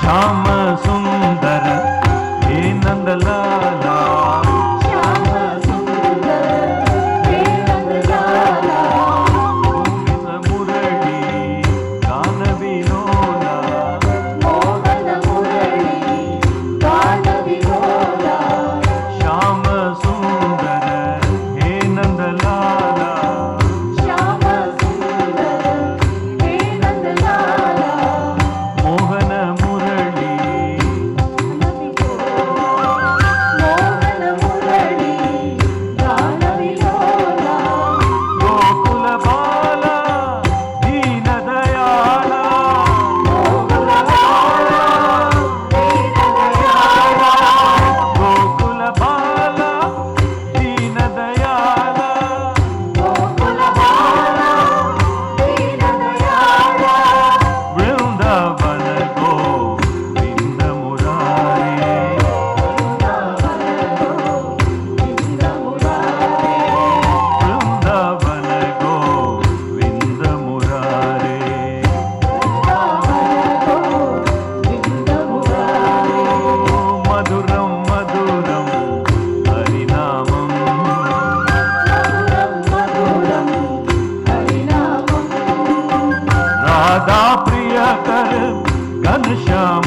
श्याम सुंदर हे नंदलाला, श्याम सुंदर हे नंदलाला, मोहन मुरली गान विनोदा, मोहन मुरली गान विनोदा, श्याम सुंदर हे नंदलाला, श्याम सुंदर हे नंदलाला, मोहन मुरली मोहन मुरली गान विनोदा, गोकुल बाला दीन दयाला, गोकुल बाला दीन दयाला, गोकुल बाला दीन दयाला, गोकुल बाला दीन दयाला, वृंदावन गोविंद मुरारी, वृंदावन गोविंद मुरारी, मधुरं मधुरं हरिनामं, राधा प्रियकर घनश्याम,